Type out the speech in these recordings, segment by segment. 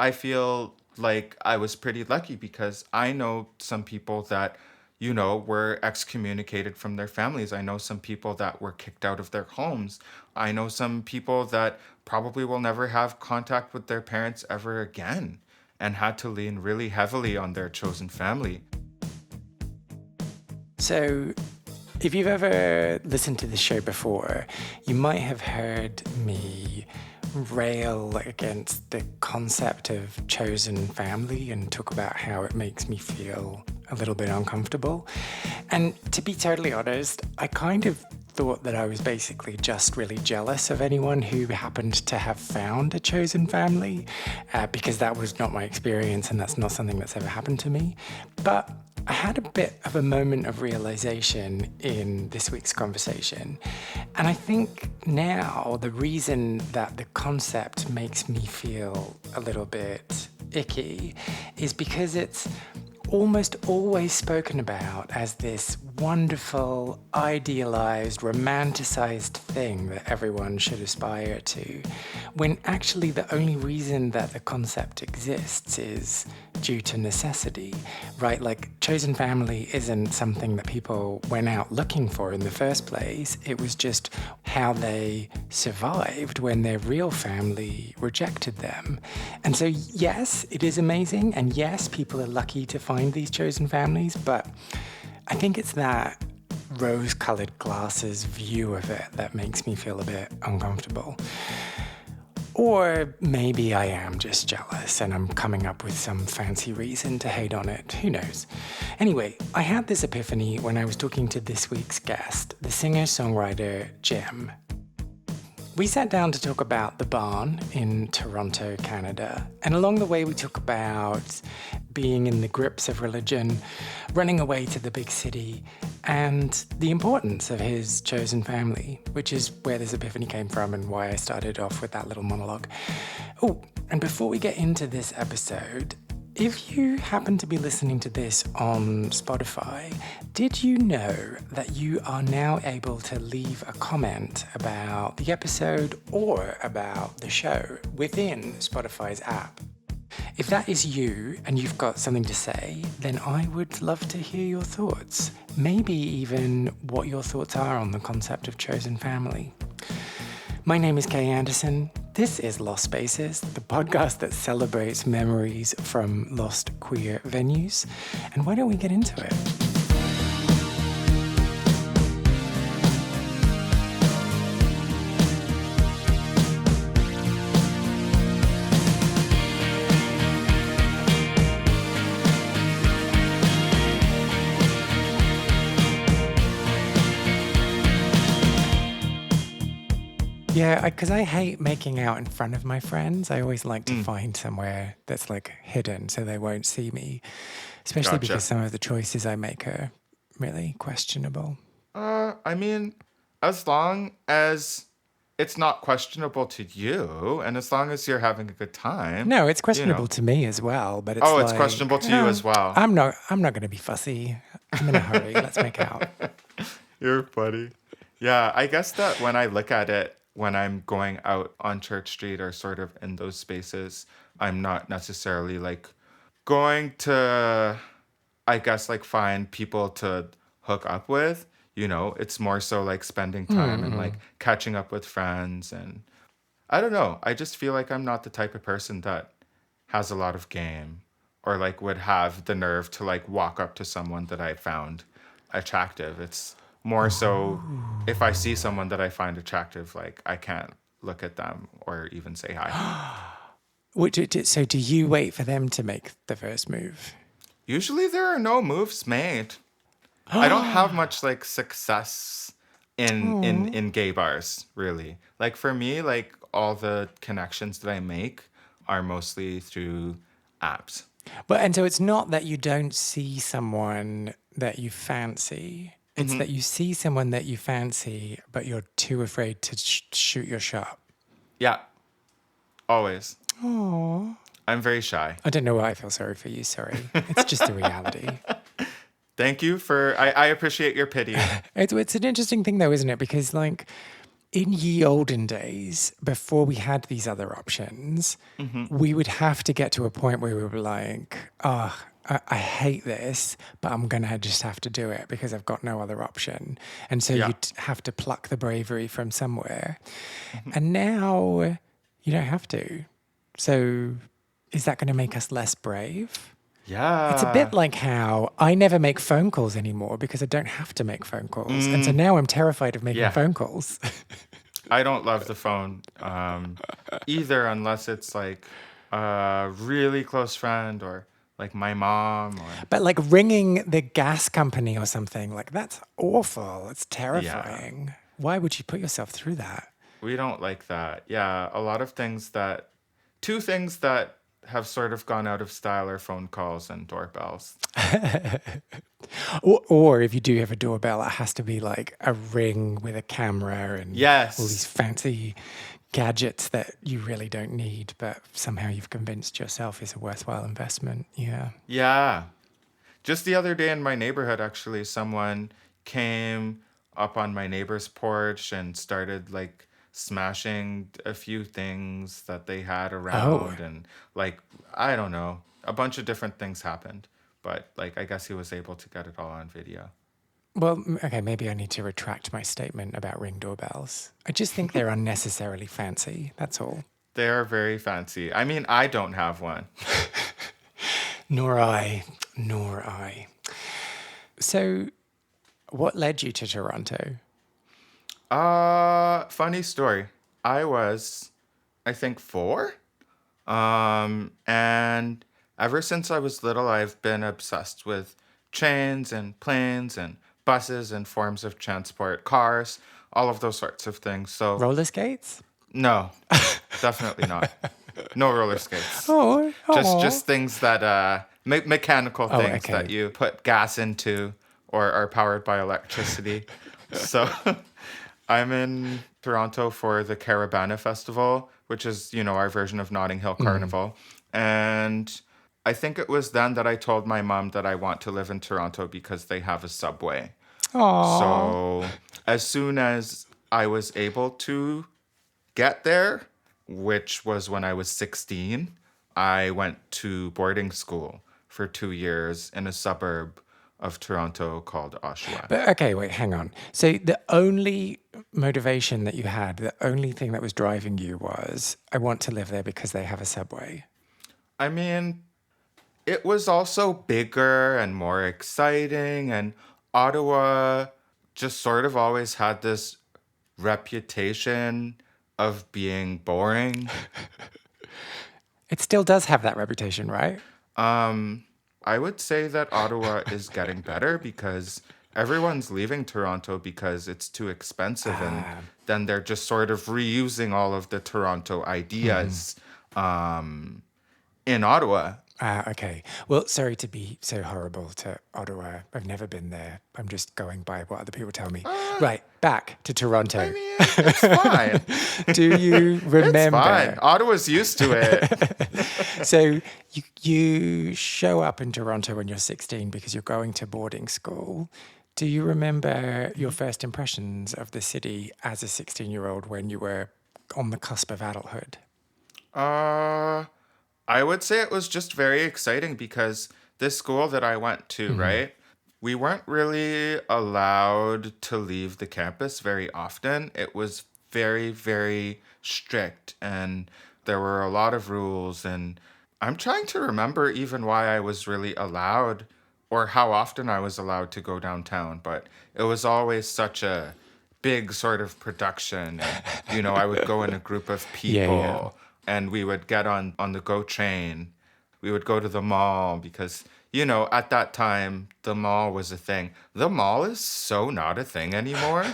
I feel like I was pretty lucky because I know some people that, were excommunicated from their families. I know some people that were kicked out of their homes. I know some people that probably will never have contact with their parents ever again and had to lean really heavily on their chosen family. So, if you've ever listened to this show before, you might have heard me rail against the concept of chosen family and talk about how it makes me feel a little bit uncomfortable. And to be totally honest, I kind of thought that I was basically just really jealous of anyone who happened to have found a chosen family, because that was not my experience and that's not something that's ever happened to me. But I had a bit of a moment of realization in this week's conversation. And I think now the reason that the concept makes me feel a little bit icky is because it's almost always spoken about as this wonderful, idealized, romanticized thing that everyone should aspire to, when actually the only reason that the concept exists is due to necessity, right? Like, chosen family isn't something that people went out looking for in the first place. It was just how they survived when their real family rejected them. And so, yes, it is amazing. And yes, people are lucky to find these chosen families. But I think it's that rose-colored glasses view of it that makes me feel a bit uncomfortable. Or maybe I am just jealous and I'm coming up with some fancy reason to hate on it. Who knows? Anyway, I had this epiphany when I was talking to this week's guest, the singer-songwriter Jem. We sat down to talk about the barn in Toronto, Canada. And along the way, we talk about being in the grips of religion, running away to the big city, and the importance of his chosen family, which is where this epiphany came from and why I started off with that little monologue. Oh, and before we get into this episode, if you happen to be listening to this on Spotify, did you know that you are now able to leave a comment about the episode or about the show within Spotify's app? If that is you and you've got something to say, then I would love to hear your thoughts. Maybe even what your thoughts are on the concept of chosen family. My name is Kay Anderson. This is Lost Spaces, the podcast that celebrates memories from lost queer venues. And why don't we get into it? Yeah, because I hate making out in front of my friends. I always like to find somewhere that's like hidden so they won't see me, especially because some of the choices I make are really questionable. I mean, as long as it's not questionable to you and as long as you're having a good time. No, it's questionable to me as well, but it's it's questionable to you as well. I'm not going to be fussy. I'm in a hurry. Let's make out. You're funny. Yeah, I guess that when I look at it, when I'm going out on Church Street or sort of in those spaces, I'm not necessarily like going to, I guess, like find people to hook up with. It's more so like spending time and like catching up with friends. And I don't know. I just feel like I'm not the type of person that has a lot of game or like would have the nerve to like walk up to someone that I found attractive. It's more so if I see someone that I find attractive, like I can't look at them or even say hi. So do you wait for them to make the first move? Usually there are no moves made. I don't have much like success in gay bars, really. Like for me, like all the connections that I make are mostly through apps. But and so it's not that you don't see someone that you fancy. It's that you see someone that you fancy, but you're too afraid to shoot your shot. Yeah, always. Aww. I'm very shy. I don't know why I feel sorry for you, sorry. It's just a reality. Thank you for, I appreciate your pity. It's an interesting thing though, isn't it? Because like, In ye olden days, before we had these other options, we would have to get to a point where we were like, oh, I hate this, but I'm going to just have to do it because I've got no other option. And so Yeah. you'd have to pluck the bravery from somewhere. And now you don't have to. So is that going to make us less brave? It's a bit Yeah. like how I never make phone calls anymore because I don't have to make phone calls. And so Mm, now I'm terrified of making yeah. phone calls. I don't love the phone either unless it's like a really close friend or like my mom or But like ringing the gas company or something, like that's awful. It's yeah. terrifying. Why would you put yourself through that? We don't like that. Yeah, a lot of things that two things that have sort of gone out of style are phone calls and doorbells. Or if you do have a doorbell, it has to be like a ring with a camera and all these Yes. fancy gadgets that you really don't need, but somehow you've convinced yourself is a worthwhile investment. Yeah. Yeah. Just the other day in my neighborhood, actually, someone came up on my neighbor's porch and started like smashing a few things that they had Oh, around. And like, I don't know, a bunch of different things happened. But like, I guess he was able to get it all on video. well, okay, maybe I need to retract my statement about ring doorbells. I just think they're unnecessarily fancy. That's all. They are very fancy. I mean, I don't have one. Nor I. Nor I. So, what led you to Toronto? Funny story. I was, I think, 4. And ever since I was little, I've been obsessed with trains and planes and buses and forms of transport, cars, all of those sorts of things. So, Roller skates? no, definitely not. No roller skates. Oh, Just oh. things that mechanical Oh, things that okay. you put gas into or are powered by electricity. So I'm in Toronto for the Carabana Festival, which is, our version of Notting Hill Carnival. And I think it was then that I told my mom that I want to live in Toronto because they have a subway. Aw. So as soon as I was able to get there, which was when I was 16, I went to boarding school for 2 years in a suburb of Toronto called Oshawa. But okay, wait, hang on. So the only motivation that you had, the only thing that was driving you was, I want to live there because they have a subway. I mean, it was also bigger and more exciting, and Ottawa just sort of always had this reputation of being boring. It still does have that reputation, right? I would say that Ottawa is getting better because everyone's leaving Toronto because it's too expensive, and then they're just sort of reusing all of the Toronto ideas in Ottawa. Okay. Well, sorry to be so horrible to Ottawa. I've never been there. I'm just going by what other people tell me. Right, back to I Toronto. mean, it's fine. Do you It's fine. remember? Ottawa's used to it. So you show up in Toronto when you're 16 because you're going to boarding school. Do you remember your first impressions of the city as a 16-year-old when you were on the cusp of adulthood? Uh, I would say it was just very exciting because this school that I went to, right? We weren't really allowed to leave the campus very often. It was very, very strict, and there were a lot of rules. And I'm trying to remember even why I was really allowed or how often I was allowed to go downtown, but it was always such a big sort of production. And, I would go in a group of Yeah, yeah. people and we would get on the GO train. We would go to the mall because, at that time, the mall was a thing. The mall is so not a thing anymore.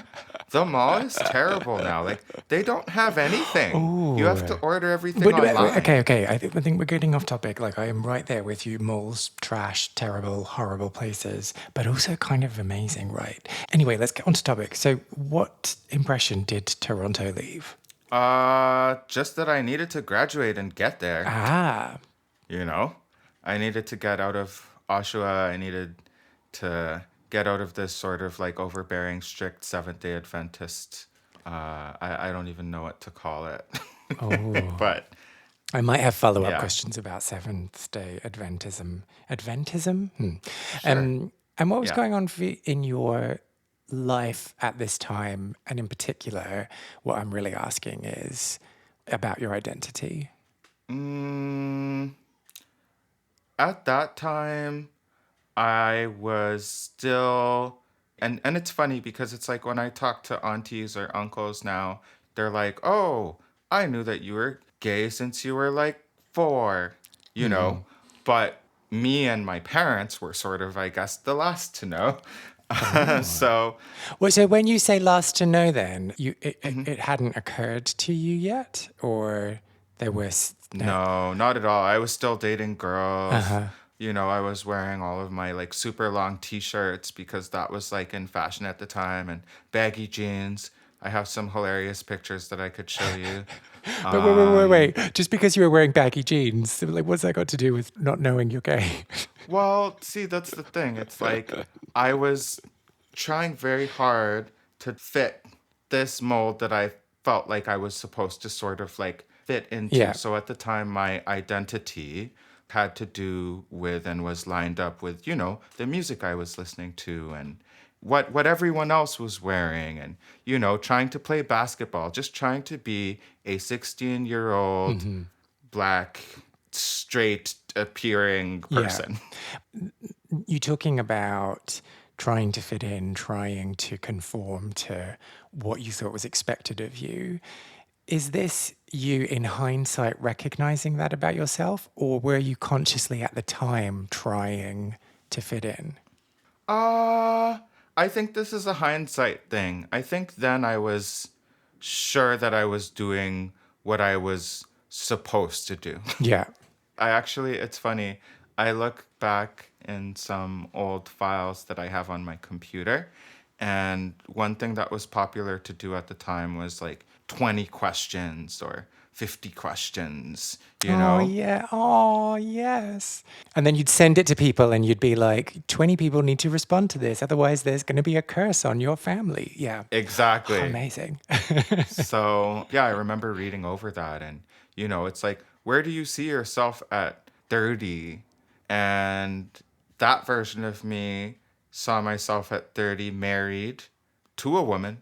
The mall is terrible now. Like, they don't have anything. You have to Ooh. order everything Wait, okay, online. okay. I think we're getting off topic. Like, I am right there with you. Malls, trash, terrible, horrible places, but also kind of amazing, right? Anyway, let's get on to topic. So, what impression did Toronto leave? Just that I needed to graduate and get there, Ah, you know? I needed to get out of Oshawa. I needed to get out of this sort of like overbearing, strict Seventh day Adventist I don't even know what to call it. Oh, But I might have follow-up yeah, questions about Seventh Day Adventism. Adventism? sure. And what was Yeah. going on in your life at this time? And in particular, what I'm really asking is about your identity. Mm, at that time, I was still, and it's funny because it's like when I talk to aunties or uncles now, they're like, "Oh, I knew that you were gay since you were like 4," you know. But me and my parents were sort of, I guess, the last to know. Oh. So, Well, so when you say last to know, then it hadn't occurred to you yet, or there was that. no, not at all. I was still dating Uh girls. huh. I was wearing all of my like super long t-shirts because that was like in fashion at the time and baggy jeans. I have some hilarious pictures that I could show you. But wait. Just because you were wearing baggy jeans, like, what's that got to do with not knowing you're gay? Well, see, that's the thing. It's like I was trying very hard to fit this mold that I felt like I was supposed to sort of like fit into. Yeah. So at the time, my identity had to do with and was lined up with, the music I was listening to and what everyone else was wearing and, trying to play basketball, just trying to be a 16-year-old black, straight appearing Yeah. person. You talking about trying to fit in, trying to conform to what you thought was expected of you. Is this you in hindsight recognizing that about yourself, or were you consciously at the time trying to fit in? Uh, I think this is a hindsight thing. I think then I was sure that I was doing what I was supposed to do. Yeah. It's funny. I look back in some old files that I have on my computer, and one thing that was popular to do at the time was like 20 questions or 50 questions, you Oh, know? yeah. Oh, yes. And then you'd send it to people and you'd be like, 20 people need to respond to this. Otherwise, there's going to be a curse on your family. Yeah. Oh, Exactly. amazing. So, yeah, I remember reading over that. And, it's like, where do you see yourself at 30? And that version of me saw myself at 30 married to a woman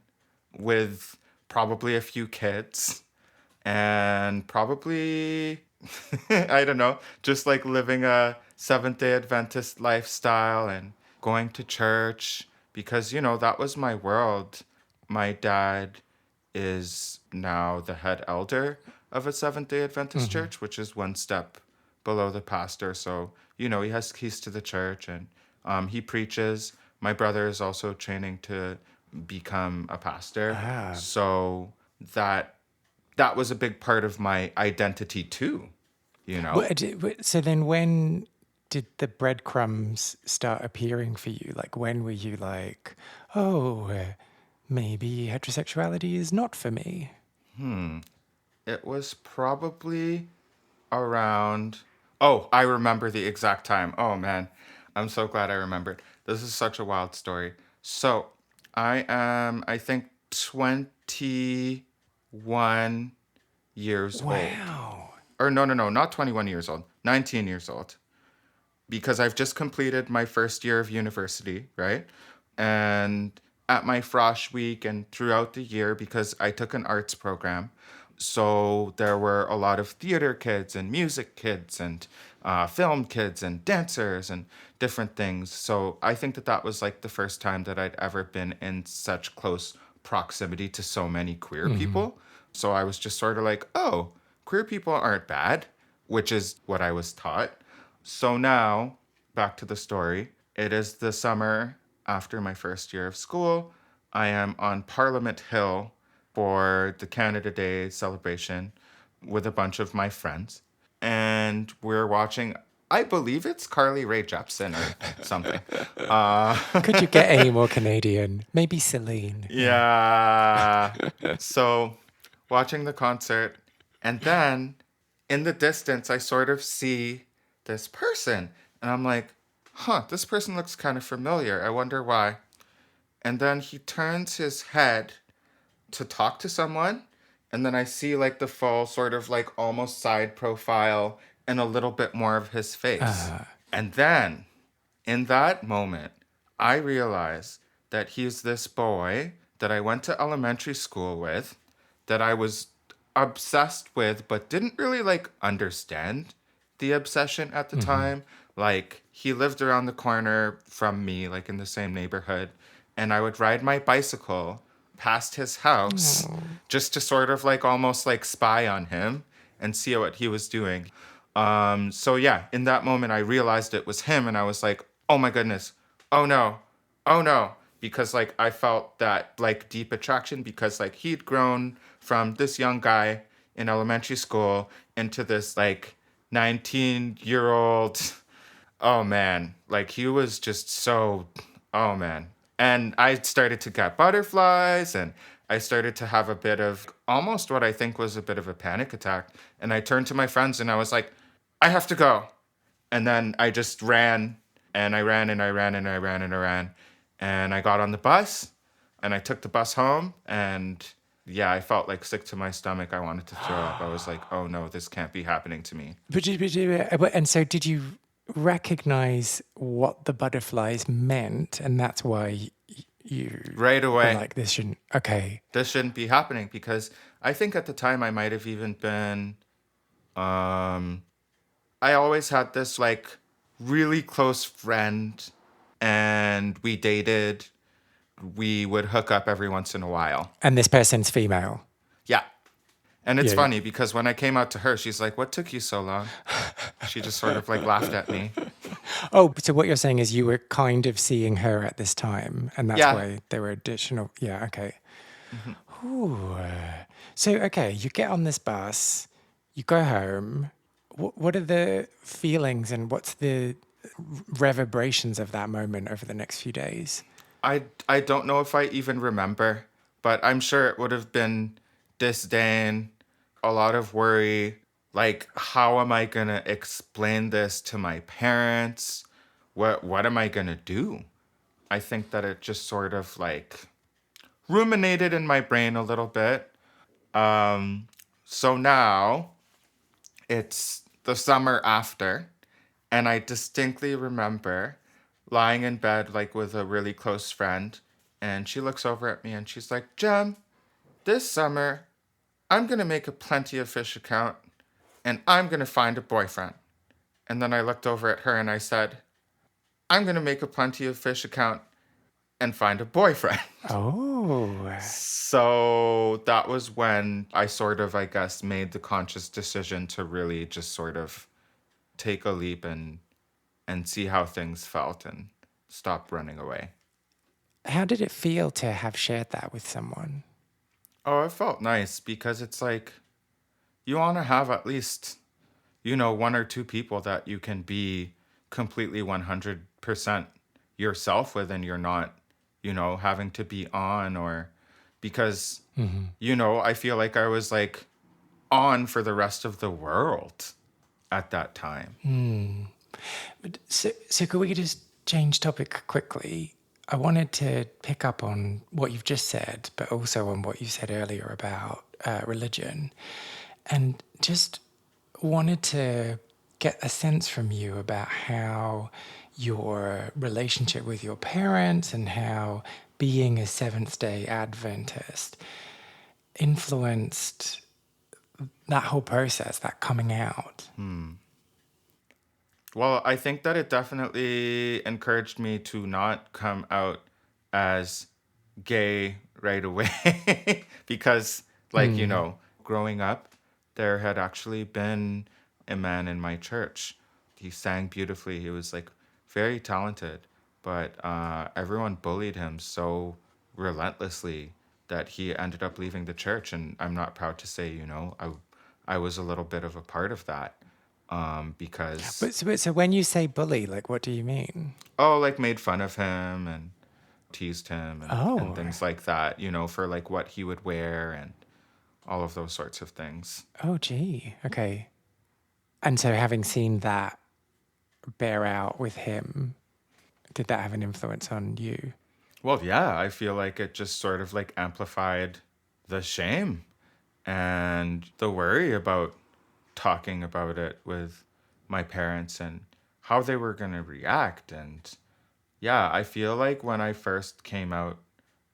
with probably a few kids and probably, I don't know, just like living a Seventh day Adventist lifestyle and going to church because, that was my world. My dad is now the head elder of a Seventh day Adventist church, which is one step below the pastor. So, he has keys to the church and he preaches. My brother is also training to become a pastor. Ah. So that was a big part of my identity too, you know? So then when did the breadcrumbs start appearing for you? Like, when were you like, oh, maybe heterosexuality is not for me? It was probably around, oh, I remember the exact time. Oh man, I'm so glad I remembered. This is such a wild story. So I am, I think, 21 years old. Wow. Or no, no, no, not 21 years old, 19 years old. Because I've just completed my first year of university, right? And at my Frosh week and throughout the year, because I took an arts program, so there were a lot of theater kids and music kids and film kids and dancers and different things. So I think that that was like the first time that I'd ever been in such close proximity to so many queer people. So I was just sort of like, oh, queer people aren't bad, which is what I was taught. So now, back to the story. It is the summer after my first year of school. I am on Parliament Hill for the Canada Day celebration with a bunch of my friends. And we're watching, I believe it's Carly Rae Jepsen or something. Could you get any more Canadian? Maybe Celine. Yeah. Yeah. So watching the concert, and then in the distance, I sort of see this person, and I'm like, huh, this person looks kind of familiar. I wonder why. And then he turns his head to talk to someone, and then I see like the full sort of like almost side profile and a little bit more of his face. And then in that moment, I realize that he's this boy that I went to elementary school with, that I was obsessed with, but didn't really like understand the obsession at the time. Like, he lived around the corner from me, like in the same neighborhood, and I would ride my bicycle past his house just to sort of like almost like spy on him and see what he was doing. So yeah, in that moment, I realized it was him, and I was like, oh my goodness, oh no, oh no, because like I felt that like deep attraction because like he'd grown from this young guy in elementary school into this like 19-year-old. Oh man, like he was just so, oh man. And I started to get butterflies, and I started to have a bit of almost what I think was a bit of a panic attack. And I turned to my friends and I was like, I have to go. And then I just ran, and I ran and I ran and I ran and I ran. And I got on the bus, and I took the bus home, and yeah, I felt like sick to my stomach. I wanted to throw up. I was like, oh no, this can't be happening to me. And so did you recognize what the butterflies meant? And that's why you Right were away. like, this shouldn't, okay. This shouldn't be happening, because I think at the time I might have even been I always had this like really close friend, and we dated. We would hook up every once in a while. And this person's female. Yeah. And it's Yeah. funny because when I came out to her, she's like, "What took you so long?" She just sort of like laughed at me. Oh, so what you're saying is you were kind of seeing her at this time, and that's Yeah. why there were additional. Yeah, okay. Ooh. So, okay, you get on this bus, you go home. What are the feelings and what's the reverberations of that moment over the next few days? I don't know if I even remember, but I'm sure it would have been disdain, a lot of worry. Like, how am I gonna explain this to my parents? What am I gonna do? I think that it just sort of like ruminated in my brain a little bit. So now it's the summer after, and I distinctly remember lying in bed like with a really close friend, and she looks over at me and she's like, Jem, this summer I'm gonna make a plenty of fish account, and I'm gonna find a boyfriend. And then I looked over at her and I said, I'm gonna make a plenty of fish account and find a boyfriend. Oh. So that was when I sort of, I guess, made the conscious decision to really just sort of take a leap and see how things felt and stop running away. How did it feel to have shared that with someone? Oh, it felt nice because it's like you want to have at least, one or two people that you can be completely 100% yourself with, and you're not, having to be on, or because, I feel like I was like on for the rest of the world at that time. So could we just change topic quickly? I wanted to pick up on what you've just said, but also on what you said earlier about religion, and just wanted to get a sense from you about how your relationship with your parents and how being a Seventh-day Adventist influenced that whole process, that coming out. Well, I think that it definitely encouraged me to not come out as gay right away because, like, growing up, there had actually been a man in my church. He sang beautifully. He was like very talented, but everyone bullied him so relentlessly that he ended up leaving the church. And I'm not proud to say, I was a little bit of a part of that, because So when you say bully, like, what do you mean? like made fun of him and teased him and Oh, things like that, for like what he would wear and all of those sorts of things. oh, gee, okay. And so having seen that bear out with him, did that have an influence on you? Well, yeah, I feel like it just sort of like amplified the shame and the worry about talking about it with my parents and how they were going to react. And yeah, I feel like when I first came out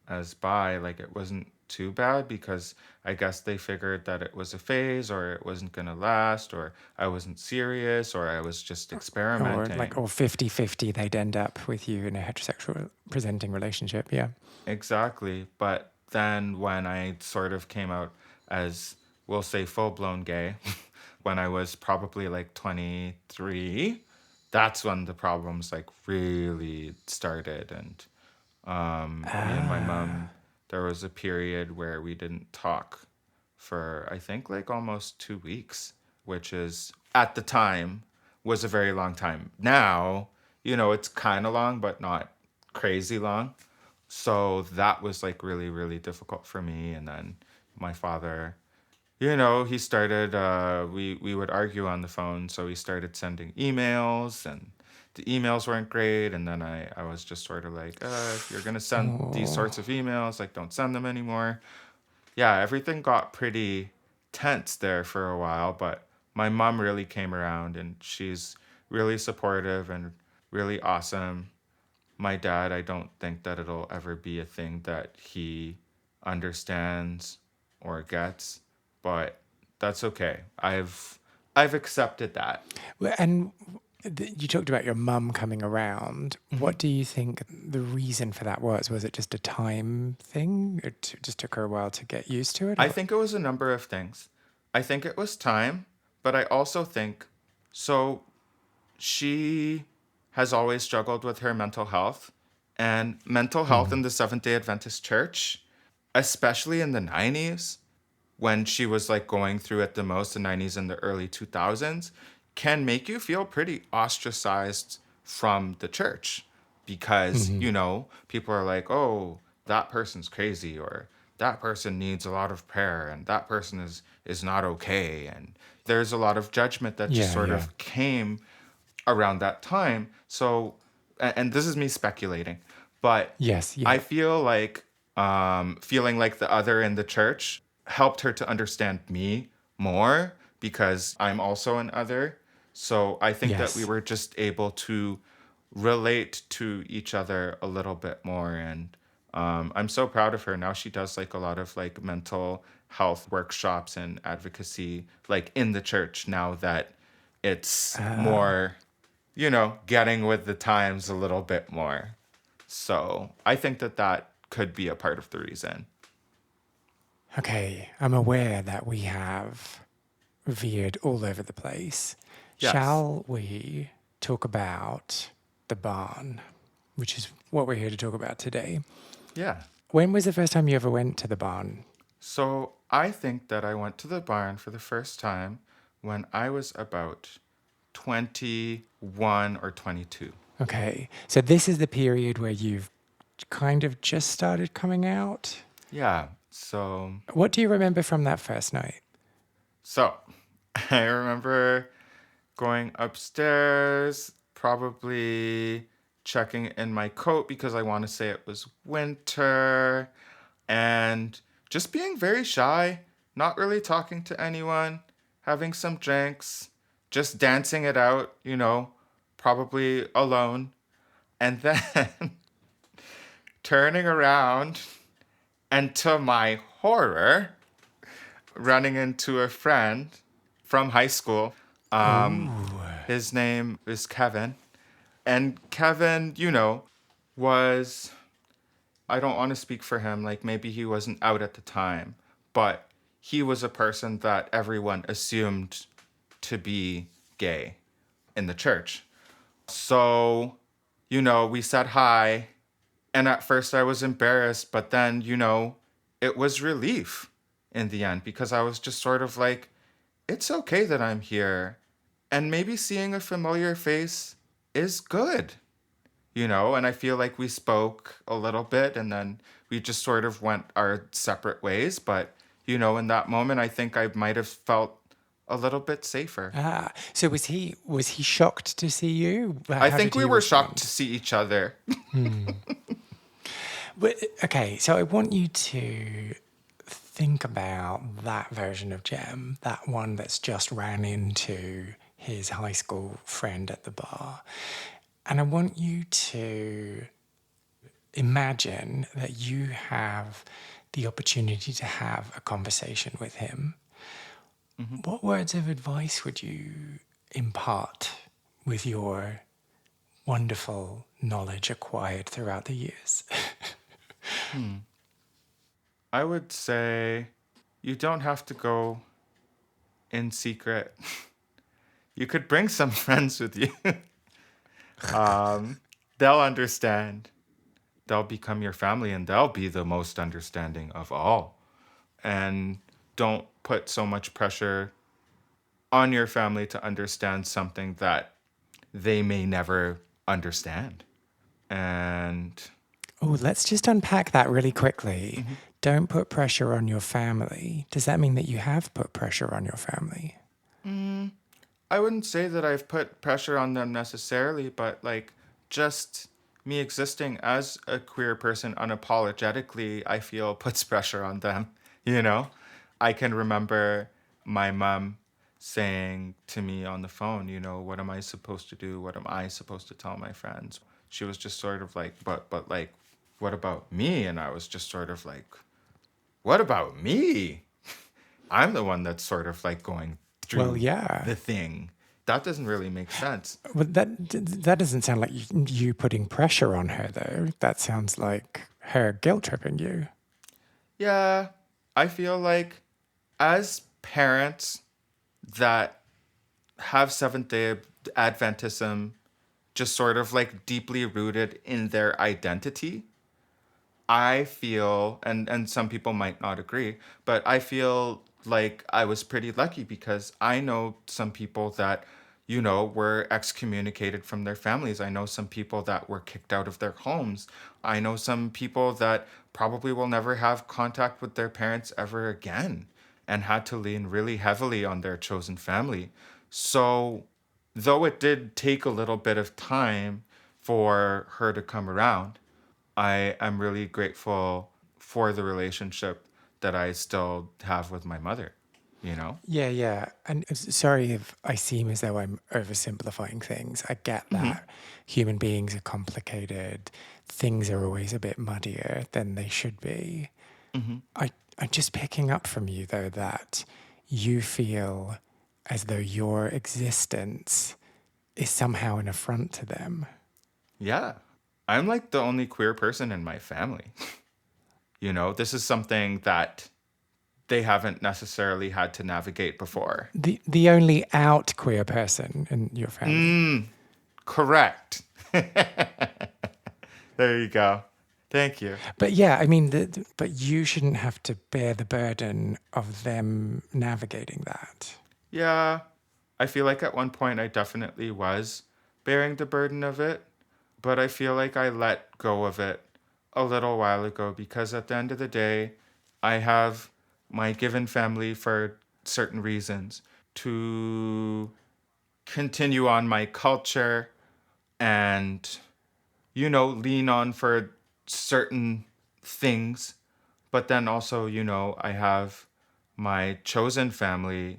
as bi, like it wasn't too bad because I guess they figured that it was a phase or it wasn't going to last or I wasn't serious or I was just Or like, experimenting. or 50-50, they'd end up with you in a heterosexual presenting relationship. Yeah. Exactly. But then when I sort of came out as, we'll say, full blown gay, when I was probably like 23, that's when the problems like really started. And me and my mom, there was a period where we didn't talk for, I think, like almost 2 weeks, which is at the time was a very long time. Now, it's kind of long, but not crazy long. So that was like really, really difficult for me. And then my father, he started, we would argue on the phone. So he started sending emails and the emails weren't great. And then I was just sort of like, if you're going to send these Oh, sorts of emails, like don't send them anymore. Yeah, everything got pretty tense there for a while. But my mom really came around and she's really supportive and really awesome. My dad, I don't think that it'll ever be a thing that he understands or gets, but that's okay. I've accepted that. well, and you talked about your mum coming around. hmm What do you think the reason for that was? Was it just a time thing? It just took her a while to get used to it? I Or? think it was a number of things. I think it was time, but I also think so she has always struggled with her mental health and mental health in the Seventh-day Adventist Church, especially in the 90s when she was like going through it the most, the 90s and the early 2000s, can make you feel pretty ostracized from the church because, Mhm. people are like, oh, that person's crazy or that person needs a lot of prayer and that person is not okay. And there's a lot of judgment that just Yeah, sort yeah. of came around that time. So, and this is me speculating, but Yes, I yeah. feel like feeling like the other in the church helped her to understand me more because I'm also an other. So I think that we Yes. were just able to relate to each other a little bit more. And I'm so proud of her. Now she does like a lot of like mental health workshops and advocacy like in the church now that it's more, getting with the times a little bit more. So I think that that could be a part of the reason. Okay, I'm aware that we have veered all over the place. Yes. Shall we talk about the barn, which is what we're here to talk about today? Yeah. When was the first time you ever went to the barn? So I think that I went to the barn for the first time when I was about 21 or 22. Okay, so this is the period where you've kind of just started coming out. Yeah. So What do you remember from that first night? so I remember going upstairs, probably checking in my coat because I want to say it was winter, and just being very shy, not really talking to anyone, having some drinks, just dancing it out, probably alone, and then turning around and to my horror, running into a friend from high school. Ooh. His name is Kevin. And Kevin, was, I don't want to speak for him, like maybe he wasn't out at the time, but he was a person that everyone assumed to be gay in the church. So, we said hi, and at first I was embarrassed, but then, it was relief in the end because I was just sort of like, it's okay that I'm here. And maybe seeing a familiar face is good, and I feel like we spoke a little bit and then we just sort of went our separate ways. But, in that moment, I think I might have felt a little bit safer. Ah, so was he shocked to see you? I How think did we he were shocked to respond? see each other. Okay, so I want you to think about that version of Jem, that one that's just ran into his high school friend at the bar. And I want you to imagine that you have the opportunity to have a conversation with him. What words of advice would you impart with your wonderful knowledge acquired throughout the years? I would say you don't have to go in secret. You could bring some friends with you. They'll understand. They'll become your family and they'll be the most understanding of all. And don't put so much pressure on your family to understand something that they may never understand. And Oh, let's just unpack that really quickly. Don't put pressure on your family. Does that mean that you have put pressure on your family? I wouldn't say that I've put pressure on them necessarily, but like just me existing as a queer person unapologetically, I feel puts pressure on them. You know, I can remember my mom saying to me on the phone, what am I supposed to do? What am I supposed to tell my friends? She was just sort of like, but like, what about me? And I was just sort of like, what about me? I'm the one that's sort of like going Well, through yeah. the thing. That doesn't really make sense. Well, that doesn't sound like you putting pressure on her, though. That sounds like her guilt tripping you. Yeah, I feel like as parents that have Seventh day Adventism just sort of like deeply rooted in their identity, I feel, and some people might not agree, but I feel like I was pretty lucky because I know some people that, were excommunicated from their families. I know some people that were kicked out of their homes. I know some people that probably will never have contact with their parents ever again and had to lean really heavily on their chosen family. So, though it did take a little bit of time for her to come around, I am really grateful for the relationship that I still have with my mother, you know? Yeah, yeah. And sorry if I seem as though I'm oversimplifying things. I get that human beings are complicated. Things are always a bit muddier than they should be. I'm just picking up from you, though, that you feel as though your existence is somehow an affront to them. Yeah. I'm like the only queer person in my family. This is something that they haven't necessarily had to navigate before. The only out queer person in your family. Correct. There you go. Thank you. But yeah, I mean, but you shouldn't have to bear the burden of them navigating that. Yeah. I feel like at one point I definitely was bearing the burden of it, but I feel like I let go of it a little while ago because at the end of the day, I have my given family for certain reasons to continue on my culture and, lean on for certain things. But then also, I have my chosen family,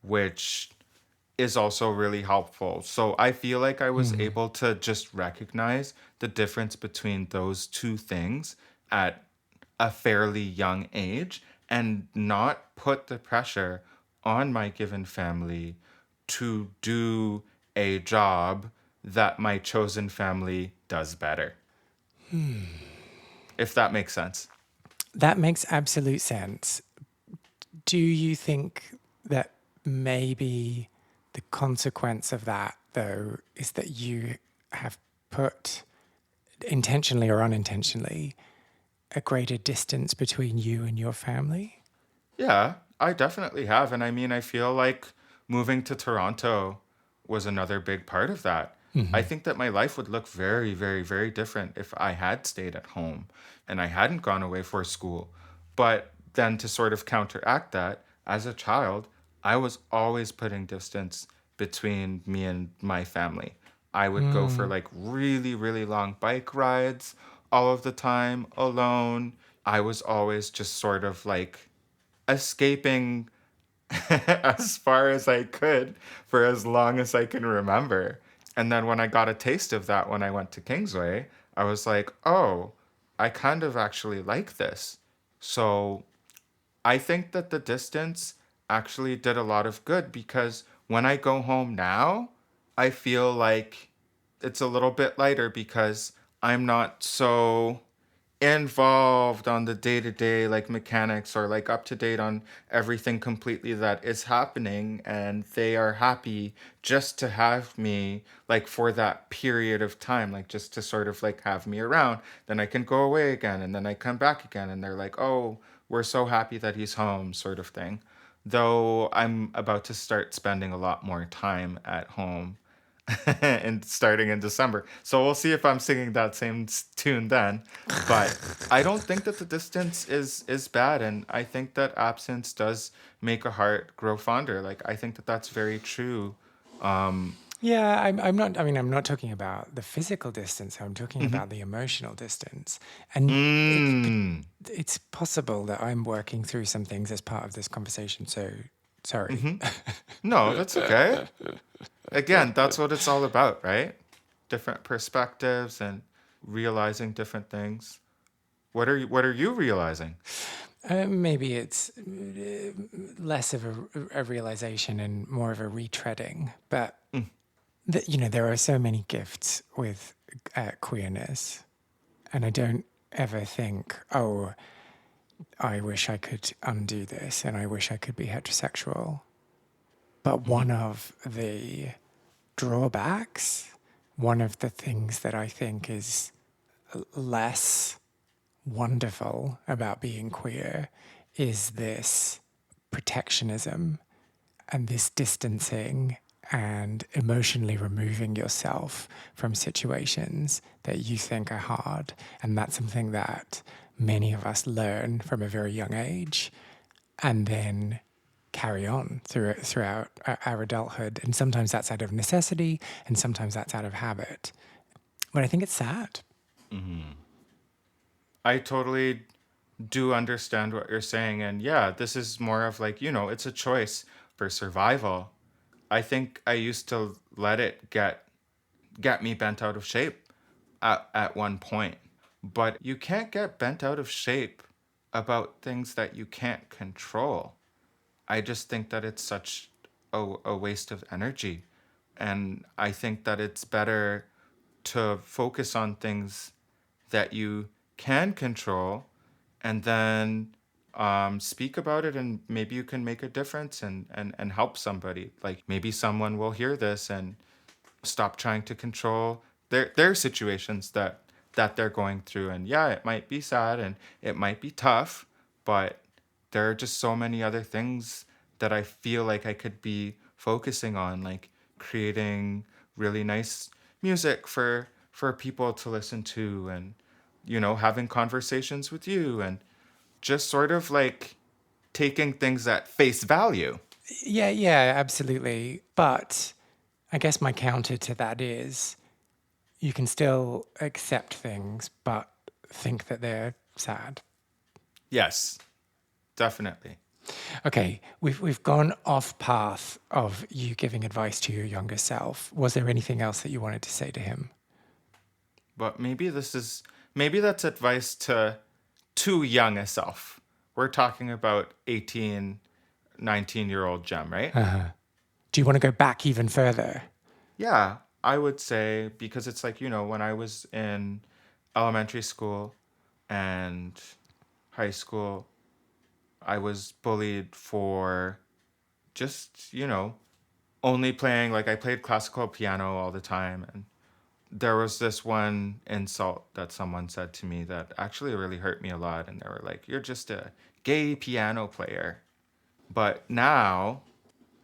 which is also really helpful. So I feel like I was able to just recognize the difference between those two things at a fairly young age and not put the pressure on my given family to do a job that my chosen family does better. If that makes sense. That makes absolute sense. Do you think that maybe the consequence of that, though, is that you have put, intentionally or unintentionally, a greater distance between you and your family? Yeah, I definitely have. And I mean, I feel like moving to Toronto was another big part of that. I think that my life would look very, very, very different if I had stayed at home and I hadn't gone away for school. But then to sort of counteract that, as a child, I was always putting distance between me and my family. I would go for like really, really long bike rides all of the time alone. I was always just sort of like escaping as far as I could for as long as I can remember. And then when I got a taste of that when I went to Kingsway, I was like, oh, I kind of actually like this. So I think that the distance actually did a lot of good because when I go home now, I feel like it's a little bit lighter because I'm not so involved on the day-to-day like mechanics or like up to date on everything completely that is happening, and they are happy just to have me like for that period of time, like just to sort of like have me around. Then I can go away again and then I come back again and they're like, oh, we're so happy that he's home, sort of thing. Though I'm about to start spending a lot more time at home and starting in December. So we'll see if I'm singing that same tune then. But I don't think that the distance is bad, and I think that absence does make a heart grow fonder. Like I think that that's very true. Yeah, I'm not. I mean, I'm not talking about the physical distance. I'm talking Mm-hmm. about the emotional distance, and Mm. it's possible that I'm working through some things as part of this conversation. So, sorry. Mm-hmm. No, that's okay. Again, that's what it's all about, right? Different perspectives and realizing different things. What are you realizing? Maybe it's less of a realization and more of a retreading. But there are so many gifts with queerness, and I don't ever think, oh, I wish I could undo this, and I wish I could be heterosexual. But Mm-hmm. one of the drawbacks, one of the things that I think is less wonderful about being queer is this protectionism and this distancing and emotionally removing yourself from situations that you think are hard. And that's something that many of us learn from a very young age and then carry on throughout our adulthood. And sometimes that's out of necessity and sometimes that's out of habit. But I think it's sad. Mm-hmm. I totally do understand what you're saying. And yeah, this is more of like, it's a choice for survival. I think I used to let it get me bent out of shape at one point. But you can't get bent out of shape about things that you can't control. I just think that it's such a waste of energy. And I think that it's better to focus on things that you can control and then speak about it, and maybe you can make a difference and help somebody. Like maybe someone will hear this and stop trying to control their situations that they're going through. And yeah, it might be sad and it might be tough, but there are just so many other things that I feel like I could be focusing on, like creating really nice music for people to listen to, and having conversations with you, and just sort of like taking things at face value. Yeah, absolutely. But I guess my counter to that is you can still accept things, but think that they're sad. Yes, definitely. Okay, we've gone off path of you giving advice to your younger self. Was there anything else that you wanted to say to him? But maybe that's advice to too young a self. We're talking about 18, 19-year-old Jem, right? Do you want to go back even further? Yeah, I would say, because it's like, when I was in elementary school and high school, I was bullied for just, only playing, like I played classical piano all the time. And there was this one insult that someone said to me that actually really hurt me a lot. And they were like, you're just a gay piano player. But now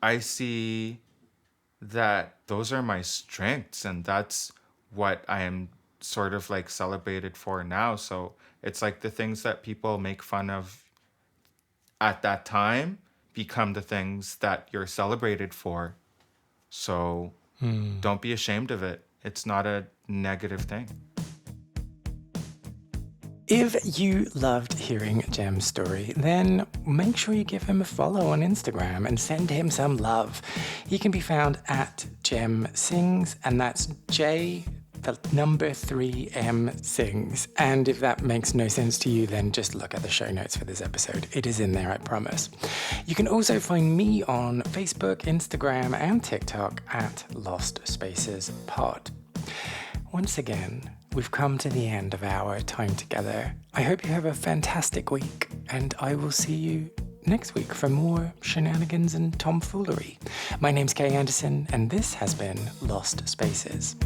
I see that those are my strengths, and that's what I am sort of like celebrated for now. So it's like the things that people make fun of at that time become the things that you're celebrated for. So don't be ashamed of it. It's not a negative thing. If you loved hearing Jem's story, then make sure you give him a follow on Instagram and send him some love. He can be found at Jem Sings, and that's J, the number 3M Sings. And if that makes no sense to you, then just look at the show notes for this episode. It is in there, I promise. You can also find me on Facebook, Instagram, and TikTok at Lost Spaces Pod. Once again, we've come to the end of our time together. I hope you have a fantastic week, and I will see you next week for more shenanigans and tomfoolery. My name's Kay Anderson, and this has been Lost Spaces.